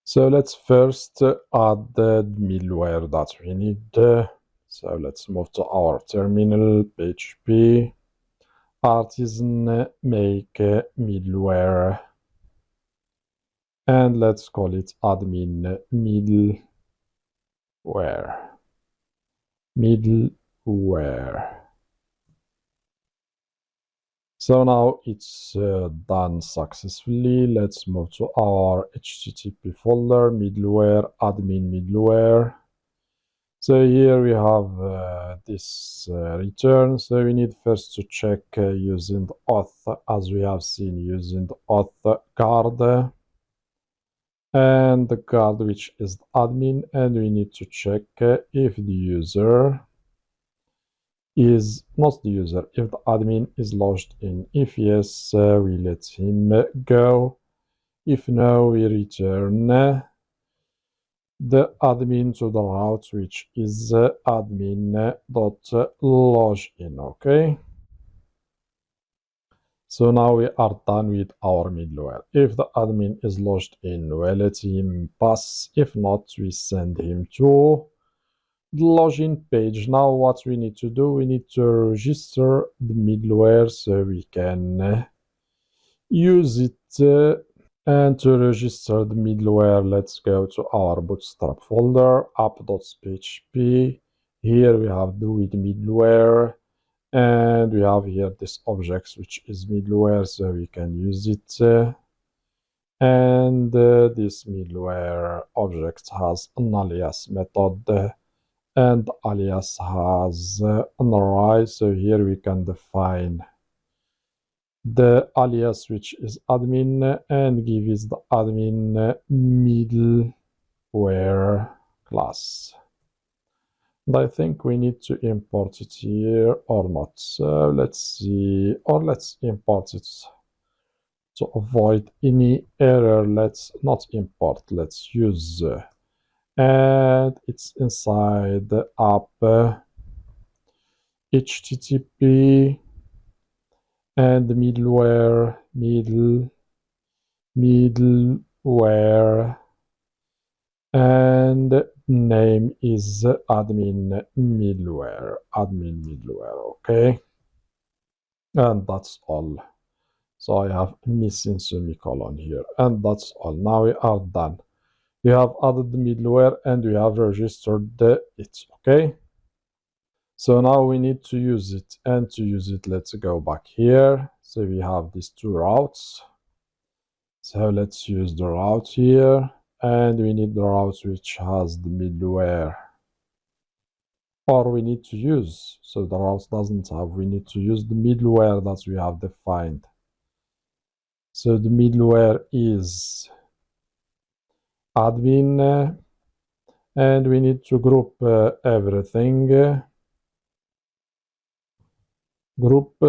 So let's first add the middleware that we need. So let's move to our terminal, PHP, artisan make middleware, and let's call it admin middleware. So now it's done successfully. Let's move to our HTTP folder, middleware, admin middleware. So here we have this return. So we need first to check using the auth, as we have seen, using the auth card and the card which is the admin, and we need to check if the user is not the user, if the admin is logged in. If yes, we let him go. If no, we return the admin to the route, which is admin.login. Okay. So now we are done with our middleware. If the admin is logged in, we let him pass. If not, we send him to the login page. Now what we need to do, we need to register the middleware so we can use it. And to register the middleware, let's go to our bootstrap folder, app.php. Here we have the with middleware, and we have here this object which is middleware, so we can use it. And this middleware object has an alias method, and alias has an array. So here we can define the alias which is admin and give it the admin middleware class. And I think we need to import it here or not. So let's see, or let's import it to avoid any error. Let's not import, let's use and it's inside the app HTTP and the middleware and name is admin middleware. Okay, and that's all. So I have missing semicolon here, and that's all. Now we are done. We have added the middleware and we have registered it. Okay, so now we need to use it, and to use it, let's go back here. So we have these two routes. So let's use the route here, and we need the route which has the middleware, or we need to use, so the route doesn't have, we need to use the middleware that we have defined. So the middleware is admin, and we need to group everything, group,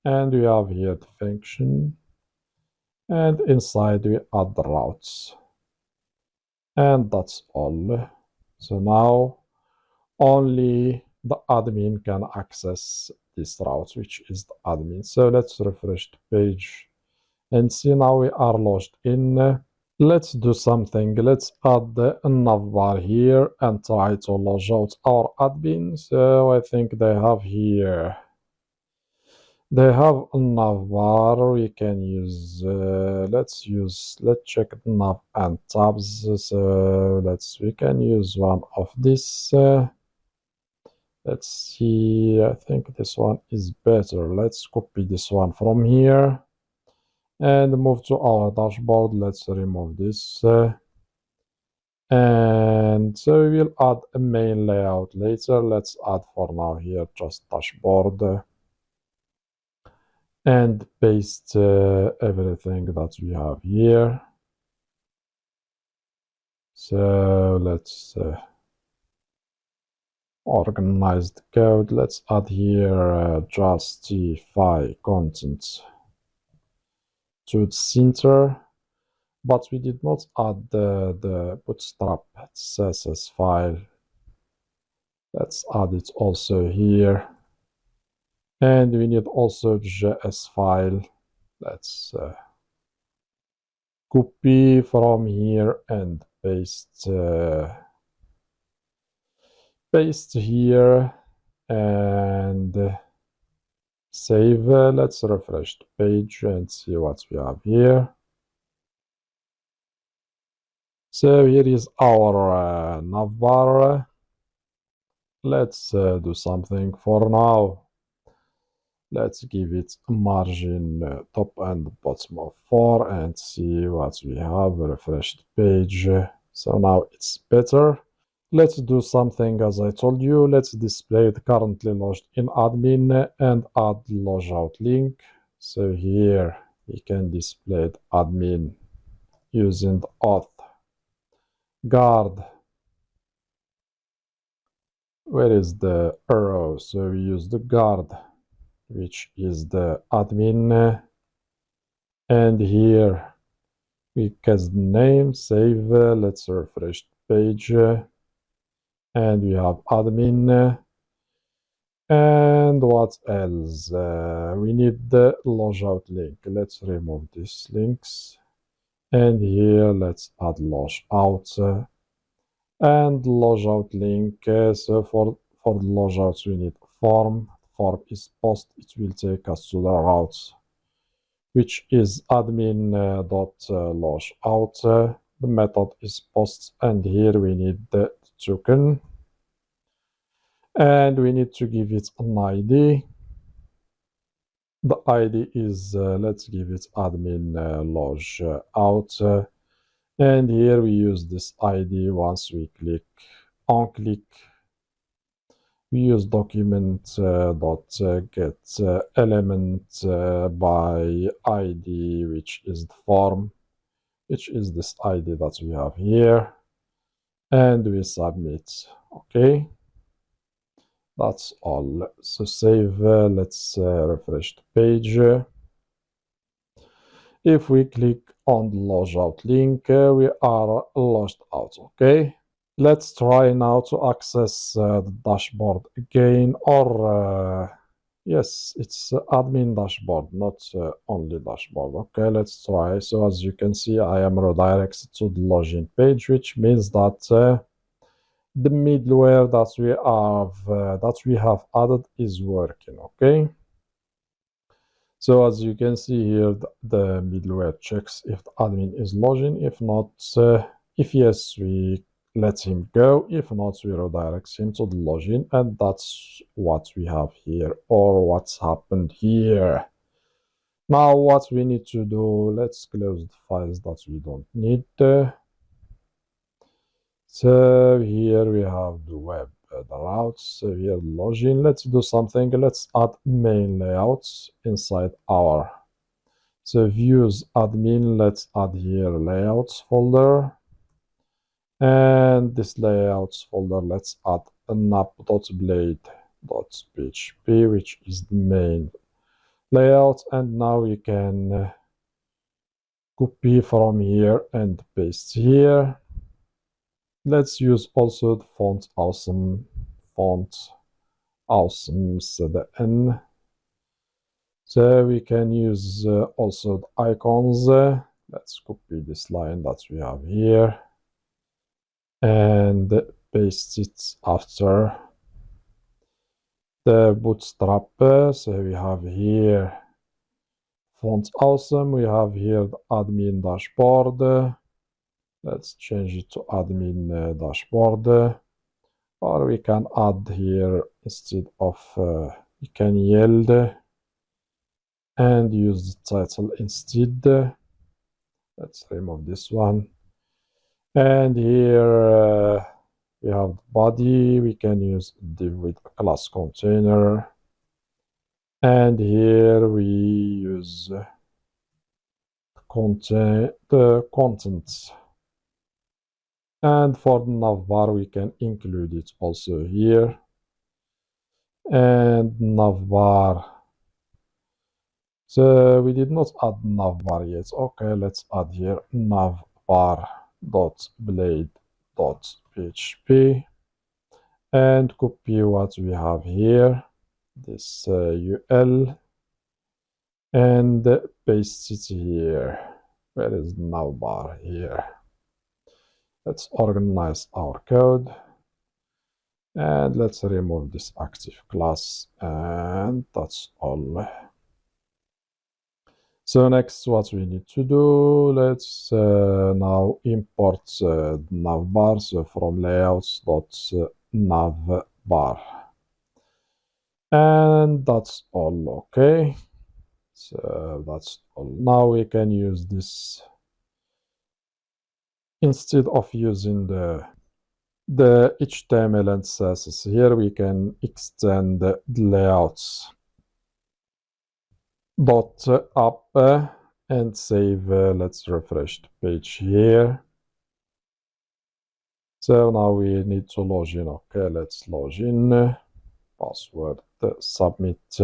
and we have here the function, and inside we add the routes, and that's all. So now only the admin can access this route, which is the admin. So let's refresh the page and see now we are logged in. Let's do something. Let's add the navbar here and try to log out our admin. So I think they have here, they have a navbar. We can use let's check the nav and tabs. So we can use one of this. Let's see, I think this one is better. Let's copy this one from here and move to our dashboard. Let's remove this. And so we will add a main layout later. Let's add for now here just dashboard and paste everything that we have here. So let's organize the code. Let's add here justify content to the center, but we did not add the bootstrap CSS file. Let's add it also here, and we need also the JS file. Let's copy from here and paste here and save. Let's refresh the page and see what we have here. So here is our navbar. Let's do something for now. Let's give it a margin top and bottom of 4 and see what we have. Refresh the page. So now it's better. Let's do something as I told you. Let's display the currently logged in admin and add logout link. So here we can display the admin using the auth guard. Where is the arrow? So we use the guard, which is the admin, and here we cast the name, save. Let's refresh the page, and we have admin. And what else? We need the logout link. Let's remove these links, and here let's add logout and logout link. So for the logouts we need form. Form is post. It will take us to the routes, which is admin.logout. The method is post, and here we need the token, and we need to give it an ID. The ID is let's give it admin logout, and here we use this ID once we click on click. We use document.get element by ID, which is the form, which is this ID that we have here, and we submit. Okay, that's all. So save. Let's refresh the page. If we click on the logout link, we are logged out. Okay. Let's try now to access the dashboard again, or yes, it's admin dashboard, not only dashboard. Okay, let's try. So as you can see, I am redirected to the login page, which means that the middleware that we have added is working. Okay. So as you can see here, the middleware checks if the admin is logging. If not, if yes, we let him go. If not, we redirect him to the login, and that's what we have here, or what's happened here. Now what we need to do, let's close the files that we don't need. So here we have the web, the routes. So here login. Let's do something. Let's add main layouts inside our views admin. Let's add here layouts folder. And this layouts folder, let's add a nap.blade.php, which is the main layout. And now we can copy from here and paste here. Let's use also the font awesome CDN. So we can use also the icons. Let's copy this line that we have here and paste it after the bootstrap. So we have here font awesome. We have here the admin dashboard. Let's change it to admin dashboard, or we can add here instead of we can yield and use the title instead. Let's remove this one, and here we have the body. We can use div with a class container, and here we use the content. And for the navbar, we can include it also here. And navbar. So we did not add navbar yet. Okay, let's add here navbar.blade.php and copy what we have here, this UL, and paste it here. Where is navbar? Here. Let's organize our code. And let's remove this active class, and that's all. So next, what we need to do, let's now import navbar, so from layouts.navbar. And that's all, okay. So that's all. Now we can use this instead of using the HTML and CSS. Here we can extend the layouts dot up and save. Let's refresh the page here. So now we need to log in. Okay, let's log in. Password, submit,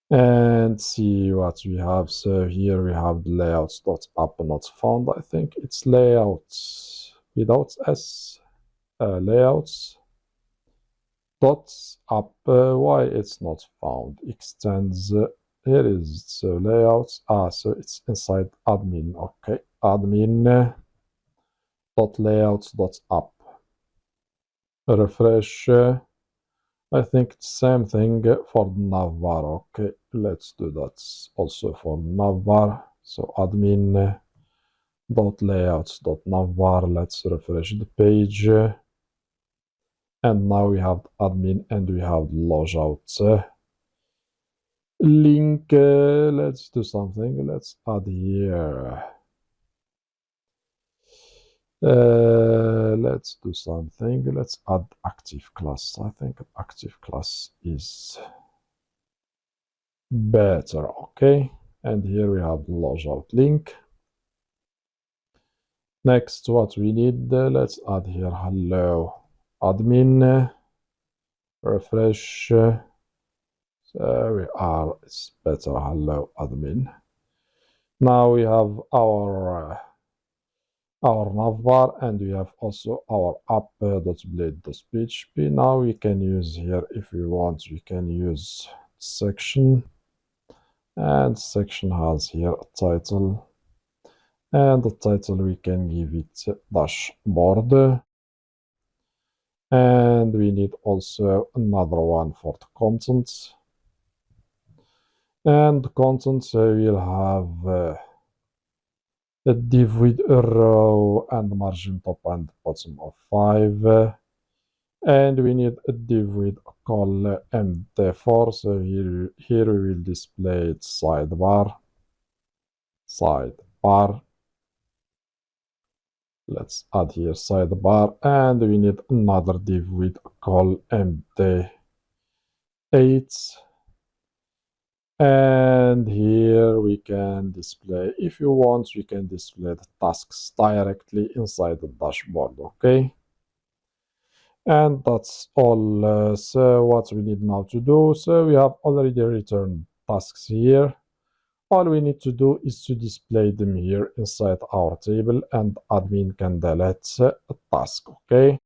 and see what we have. So here we have the layouts.up not found. I think it's layouts without s. Layouts dot up. Why it's not found? Extends. Here is so layouts. So it's inside admin. Okay, admin dot layouts dot up. Refresh. I think it's same thing for navbar. Okay, let's do that also for navbar. So admin dot layouts dot navbar. Let's refresh the page. And now we have admin and we have logout link. Let's do something. Let's add here. Let's do something. Let's add active class. I think active class is better. Okay. And here we have logout link. Next, what we need, let's add here hello admin. Refresh. There we are. It's better. Hello admin. Now we have our navbar, and we have also our app.blade.php. Now we can use here, if we want, we can use section, and section has here a title, and the title we can give it dashboard, and we need also another one for the content, and the content will have a div with a row and margin top and bottom of 5, and we need a div with a call mt4. So here we will display it sidebar. Let's add here sidebar, and we need another div with a call mt8. And here we can display, if you want, we can display the tasks directly inside the dashboard. Okay. And that's all. So what we need now to do, so we have already returned tasks here. All we need to do is to display them here inside our table, and admin can delete a task. Okay.